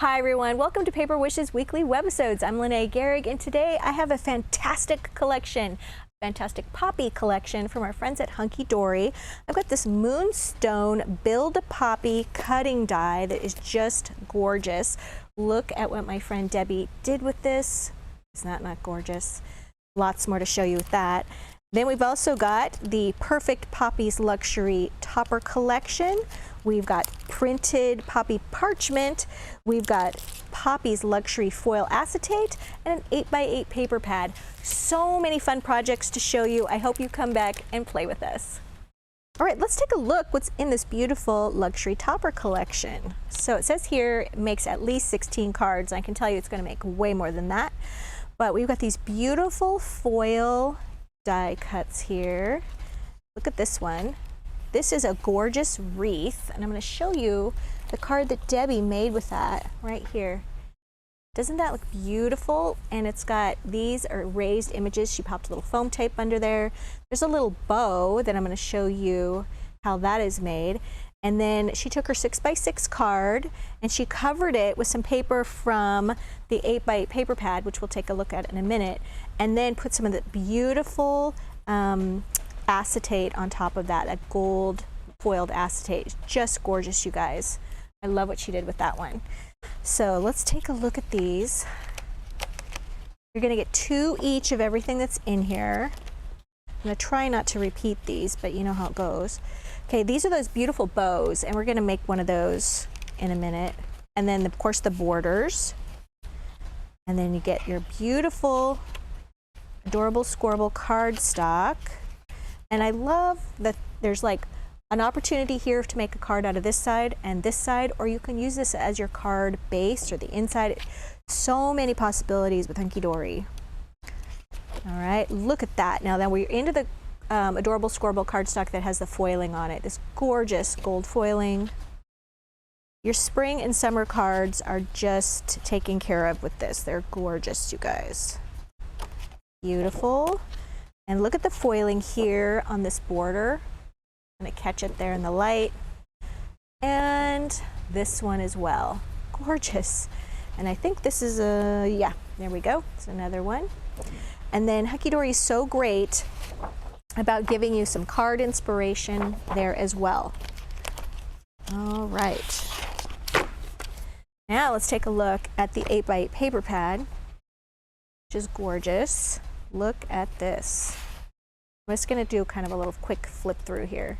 Hi everyone, welcome to Paper Wishes Weekly Webisodes. I'm Lene Gehrig, and today I have a fantastic collection, fantastic poppy collection from our friends at Hunkydory. I've got this moonstone build a poppy cutting die that is just gorgeous. Look at what my friend Debbie did with this. Isn't that not gorgeous? Lots more to show you with that. Then we've also got the Perfect Poppies Luxury Topper Collection. We've got printed poppy parchment. We've got Poppies Luxury Foil Acetate and an 8x8 paper pad. So many fun projects to show you. I hope you come back and play with us. All right, let's take a look what's in this beautiful luxury topper collection. So it says here it makes at least 16 cards. I can tell you it's going to make way more than that. But we've got these beautiful foil die cuts here. Look at this one. This is a gorgeous wreath, and I'm going to show you the card that Debbie made with that right here. Doesn't that look beautiful? And it's got, these are raised images. She popped a little foam tape under there. There's a little bow that I'm going to show you how that is made. And then she took her 6x6 card and she covered it with some paper from the 8x8 paper pad, which we'll take a look at in a minute, and then put some of the beautiful acetate on top of that, gold foiled acetate. Just gorgeous, you guys. I love what she did with that one. So let's take a look at these. You're gonna get 2 each of everything that's in here. I'm gonna try not to repeat these, but you know how it goes. Okay, these are those beautiful bows, and we're gonna make one of those in a minute. And then of course the borders. And then you get your beautiful, adorable scoreable cardstock. And I love that there's like an opportunity here to make a card out of this side and this side, or you can use this as your card base or the inside. So many possibilities with Hunkydory. All right, look at that. Now we're into the adorable scoreable cardstock that has the foiling on it. This gorgeous gold foiling. Your spring and summer cards are just taken care of with this. They're gorgeous, you guys. Beautiful. And look at the foiling here on this border. I'm going to catch it there in the light. And this one as well. Gorgeous. And I think this is a, yeah, there we go. It's another one. And then Hunkydory is so great about giving you some card inspiration there as well. All right. Now let's take a look at the 8x8 paper pad, which is gorgeous. Look at this. I'm just going to do kind of a little quick flip through here.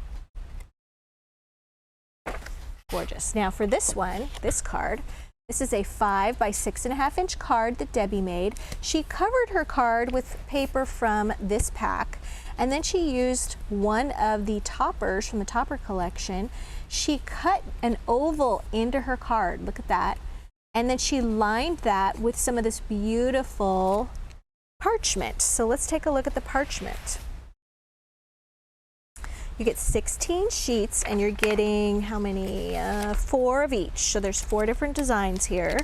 Gorgeous. Now for this one, this card, this is a 5 by 6.5 inch card that Debbie made. She covered her card with paper from this pack, and then she used one of the toppers from the topper collection. She cut an oval into her card. Look at that. And then she lined that with some of this beautiful parchment. So let's take a look at the parchment. You get 16 sheets, and you're getting how many? 4 of each. So there's 4 different designs here.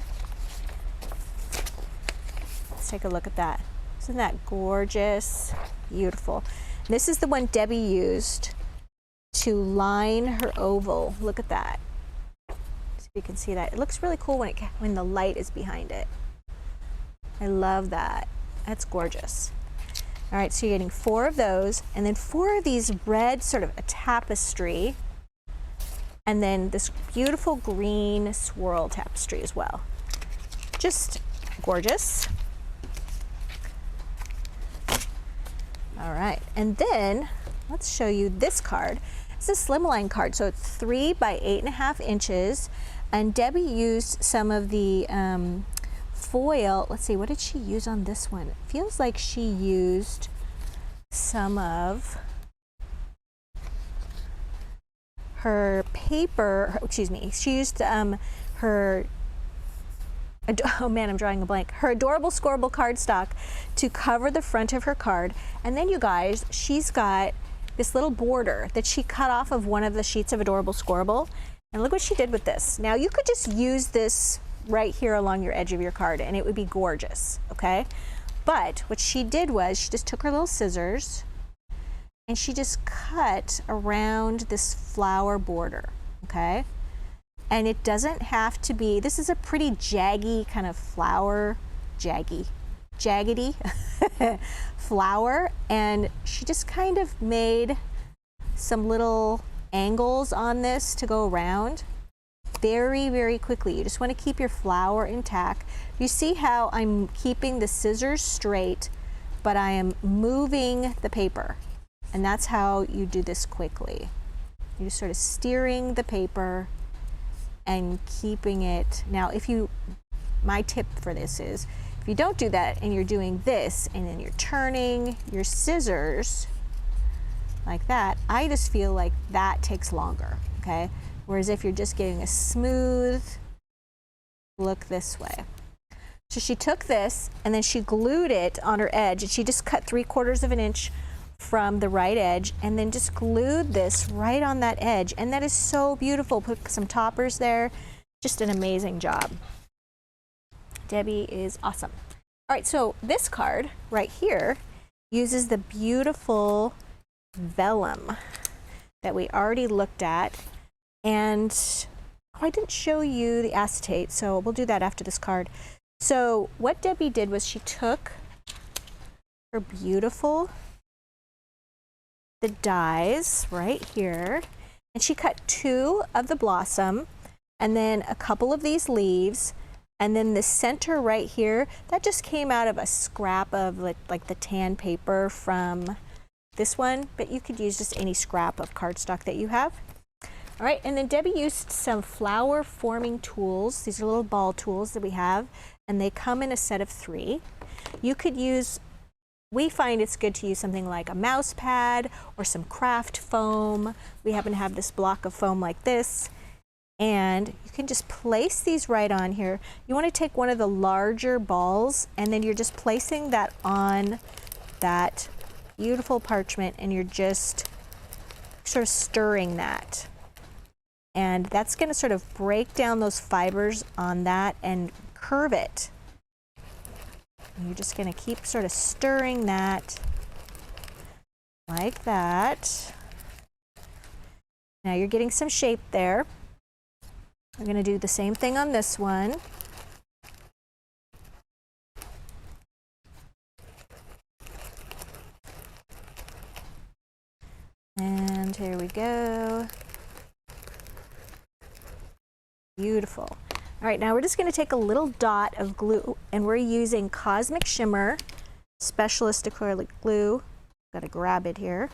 Let's take a look at that. Isn't that gorgeous? Beautiful. And this is the one Debbie used to line her oval. Look at that. So you can see that. It looks really cool when the light is behind it. I love that. That's gorgeous. All right, so you're getting 4 of those, and then 4 of these red, sort of a tapestry, and then this beautiful green swirl tapestry as well. Just gorgeous. All right, and then let's show you this card. It's a slimline card, so it's 3 by 8.5 inches, and Debbie used some of the foil. Let's see, what did she use on this one? It feels like she used some of her paper, excuse me, she used her, oh man, I'm drawing a blank, her adorable scoreable cardstock to cover the front of her card. And then you guys, she's got this little border that she cut off of one of the sheets of adorable scoreable. And look what she did with this. Now you could just use this right here along your edge of your card and it would be gorgeous, okay? But what she did was she just took her little scissors and she just cut around this flower border, okay? And it doesn't have to be, this is a pretty jaggy kind of flower, jaggedy flower, and she just kind of made some little angles on this to go around very, very quickly. You just want to keep your flower intact. You see how I'm keeping the scissors straight, but I am moving the paper, and that's how you do this quickly. You're just sort of steering the paper and keeping it. Now, my tip for this is, if you don't do that and you're doing this and then you're turning your scissors like that, I just feel like that takes longer, okay? Whereas if you're just getting a smooth look this way. So she took this and then she glued it on her edge, and she just cut 3/4 of an inch from the right edge and then just glued this right on that edge, and that is so beautiful. Put some toppers there. Just an amazing job. Debbie is awesome. All right, so this card right here uses the beautiful vellum that we already looked at, and I didn't show you the acetate, so we'll do that after this card. So what Debbie did was she took her beautiful, the dies right here, and she cut 2 of the blossom and then a couple of these leaves, and then the center right here, that just came out of a scrap of like the tan paper from this one, but you could use just any scrap of cardstock that you have. All right, and then Debbie used some flower forming tools. These are little ball tools that we have, and they come in a set of 3. You could use, we find it's good to use something like a mouse pad or some craft foam. We happen to have this block of foam like this, and you can just place these right on here. You want to take one of the larger balls, and then you're just placing that on that beautiful parchment, and you're just sort of stirring that. And that's going to sort of break down those fibers on that and curve it. And you're just going to keep sort of stirring that like that. Now you're getting some shape there. We're going to do the same thing on this one. And here we go. Beautiful. All right, now we're just going to take a little dot of glue, and we're using Cosmic Shimmer Specialist Acrylic Glue. Got to grab it here.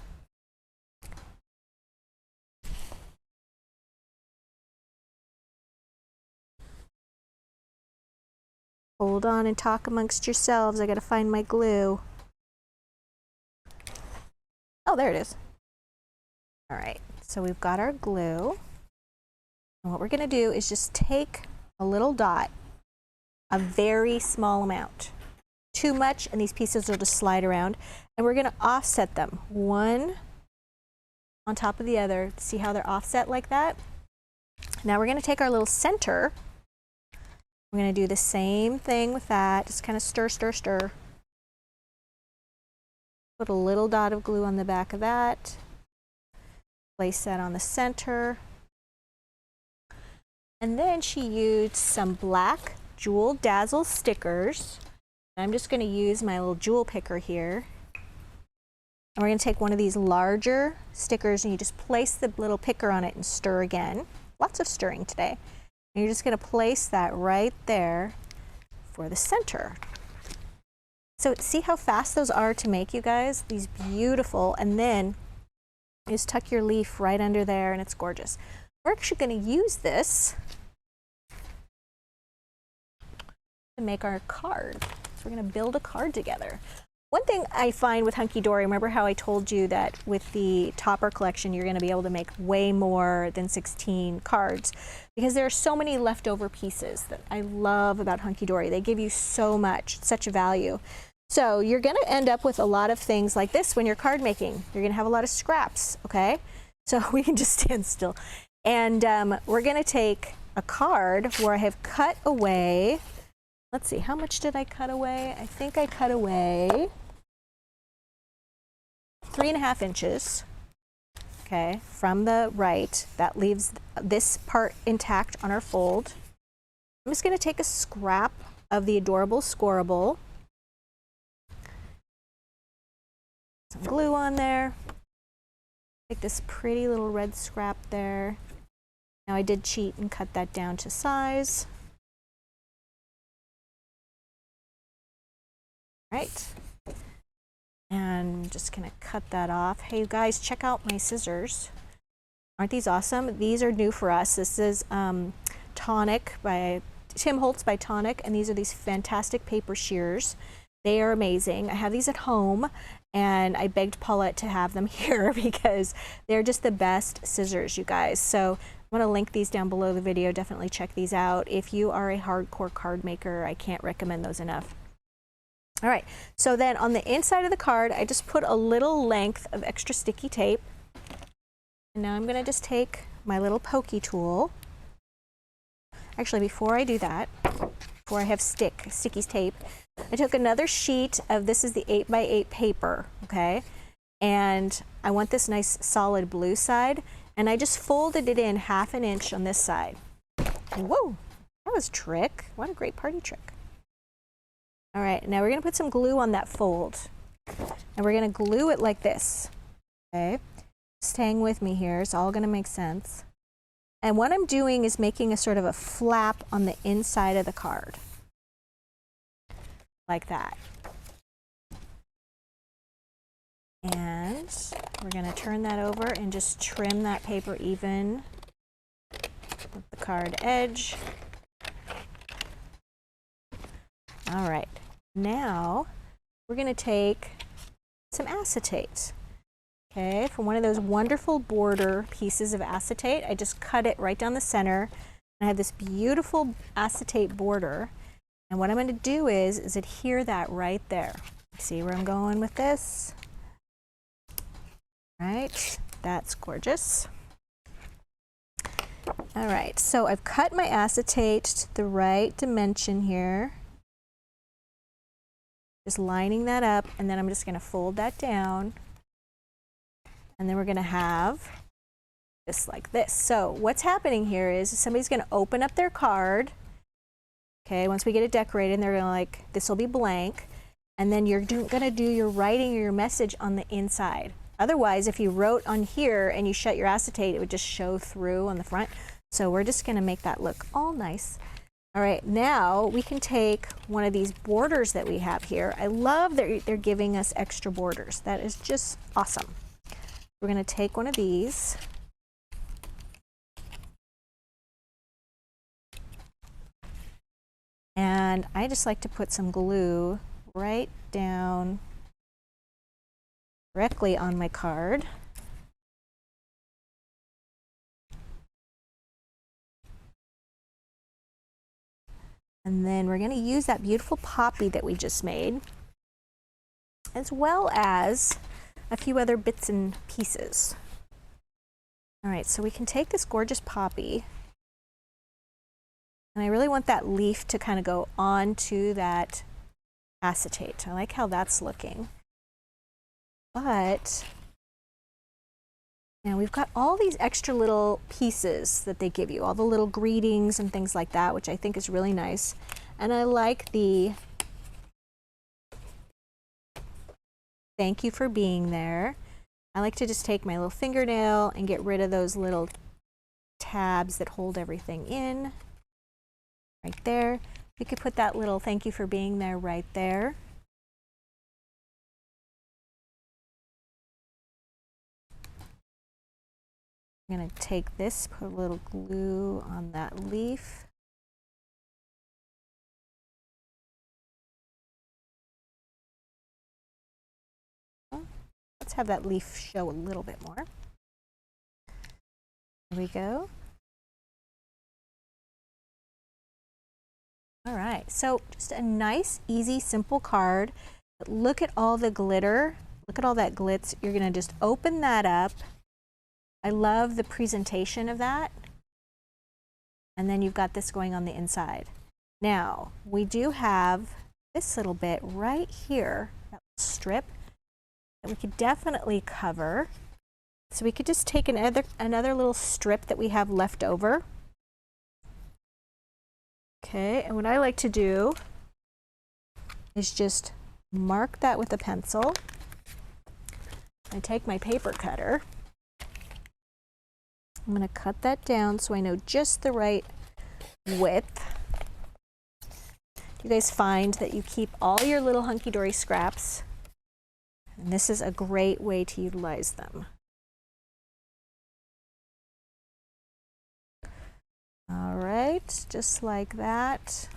Hold on and talk amongst yourselves. I got to find my glue. Oh, there it is. All right, so we've got our glue. And what we're going to do is just take a little dot, a very small amount. Too much, and these pieces will just slide around. And we're going to offset them, one on top of the other. See how they're offset like that? Now we're going to take our little center. We're going to do the same thing with that. Just kind of stir, stir, stir. Put a little dot of glue on the back of that. Place that on the center. And then she used some black Jewel Dazzle stickers. I'm just going to use my little jewel picker here. And we're going to take one of these larger stickers, and you just place the little picker on it and stir again. Lots of stirring today. And you're just going to place that right there for the center. So see how fast those are to make, you guys? These beautiful. And then you just tuck your leaf right under there, and it's gorgeous. We're actually going to use this to make our card. So we're going to build a card together. One thing I find with Hunkydory, remember how I told you that with the topper collection, you're going to be able to make way more than 16 cards, because there are so many leftover pieces that I love about Hunkydory. They give you so much, such value. So you're going to end up with a lot of things like this when you're card making. You're going to have a lot of scraps, okay? So we can just stand still. And we're going to take a card where I have cut away, let's see, how much did I cut away? I think I cut away 3.5 inches. okay, from the right. That leaves this part intact on our fold. I'm just going to take a scrap of the Adorable Scoreable, some glue on there, take this pretty little red scrap there. Now I did cheat and cut that down to size. Right. And I'm just going to cut that off. Hey you guys, check out my scissors. Aren't these awesome? These are new for us. This is Tonic by Tim Holtz by Tonic, and these are these fantastic paper shears. They are amazing. I have these at home, and I begged Paulette to have them here because they're just the best scissors, you guys. So I'm going to link these down below the video. Definitely check these out. If you are a hardcore card maker, I can't recommend those enough. All right, so then on the inside of the card, I just put a little length of extra sticky tape. And now I'm going to just take my little pokey tool. Actually, before I do that, before I have sticky tape, I took another sheet of, this is the 8x8 paper, okay? And I want this nice solid blue side, and I just folded it in 1/2 inch on this side. Whoa, that was a trick. What a great party trick. All right, now we're gonna put some glue on that fold. And we're gonna glue it like this, okay? Staying with me here, it's all gonna make sense. And what I'm doing is making a sort of a flap on the inside of the card. Like that. And we're going to turn that over and just trim that paper even with the card edge. All right, now we're going to take some acetate. Okay, from one of those wonderful border pieces of acetate. I just cut it right down the center. And I have this beautiful acetate border. And what I'm going to do is adhere that right there. See where I'm going with this? Right, that's gorgeous. All right, so I've cut my acetate to the right dimension here. Just lining that up, and then I'm just going to fold that down. And then we're going to have this like this. So what's happening here is somebody's going to open up their card. Okay, once we get it decorated, they're going to like, this will be blank. And then you're going to do your writing or your message on the inside. Otherwise, if you wrote on here and you shut your acetate, it would just show through on the front. So we're just going to make that look all nice. All right, now we can take one of these borders that we have here. I love that they're giving us extra borders. That is just awesome. We're going to take one of these. And I just like to put some glue right down directly on my card. And then we're going to use that beautiful poppy that we just made, as well as a few other bits and pieces. All right, so we can take this gorgeous poppy, and I really want that leaf to kind of go onto that acetate. I like how that's looking. But now we've got all these extra little pieces that they give you, all the little greetings and things like that, which I think is really nice. And I like the thank you for being there. I like to just take my little fingernail and get rid of those little tabs that hold everything in. Right there. We could put that little thank you for being there right there. I'm going to take this, put a little glue on that leaf. Let's have that leaf show a little bit more. There we go. All right, so just a nice, easy, simple card. But look at all the glitter. Look at all that glitz. You're going to just open that up. I love the presentation of that. And then you've got this going on the inside. Now, we do have this little bit right here, that strip, that we could definitely cover. So we could just take another little strip that we have left over. Okay, and what I like to do is just mark that with a pencil. I take my paper cutter. I'm going to cut that down so I know just the right width. You guys find that you keep all your little Hunkydory scraps, and this is a great way to utilize them. All right, just like that.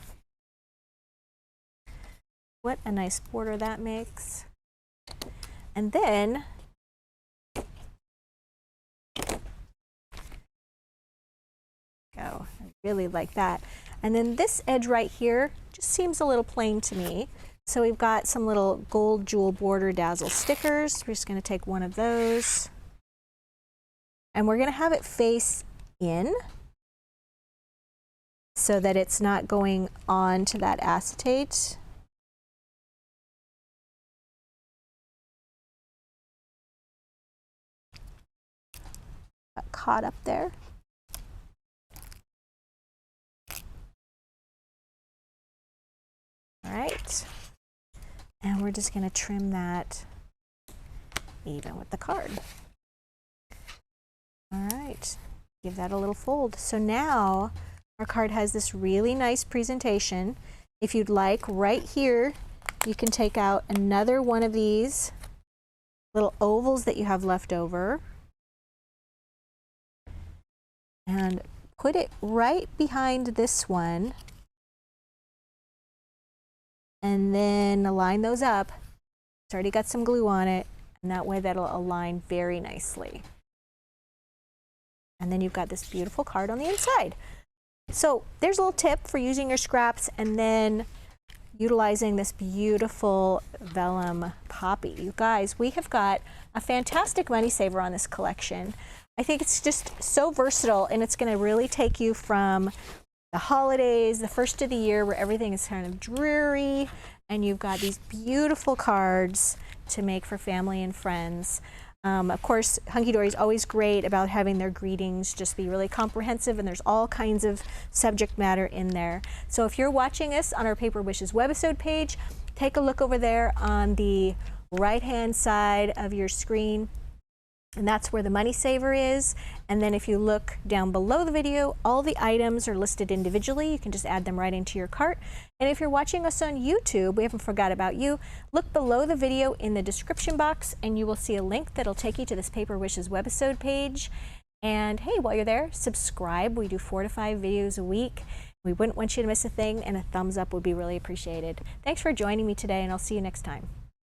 What a nice border that makes. And then go. I really like that. And then this edge right here just seems a little plain to me. So we've got some little gold jewel border dazzle stickers. We're just going to take one of those. And we're going to have it face in so that it's not going on to that acetate. Got caught up there. All right, and we're just going to trim that even with the card. All right, give that a little fold. So now our card has this really nice presentation. If you'd like, right here, you can take out another one of these little ovals that you have left over and put it right behind this one. And then align those up. It's already got some glue on it, and that way that'll align very nicely. And then you've got this beautiful card on the inside. So there's a little tip for using your scraps and then utilizing this beautiful vellum poppy. You guys, we have got a fantastic money saver on this collection. I think it's just so versatile, and it's going to really take you from the holidays, the first of the year where everything is kind of dreary, and you've got these beautiful cards to make for family and friends. Of course, Hunkydory is always great about having their greetings just be really comprehensive, and there's all kinds of subject matter in there. So if you're watching us on our Paper Wishes webisode page, take a look over there on the right-hand side of your screen. And that's where the money saver is. And then if you look down below the video, all the items are listed individually. You can just add them right into your cart. And if you're watching us on YouTube, we haven't forgot about you. Look below the video in the description box and you will see a link that'll take you to this Paper Wishes webisode page. And hey, while you're there, subscribe. We do 4 to 5 videos a week. We wouldn't want you to miss a thing, and a thumbs up would be really appreciated. Thanks for joining me today, and I'll see you next time.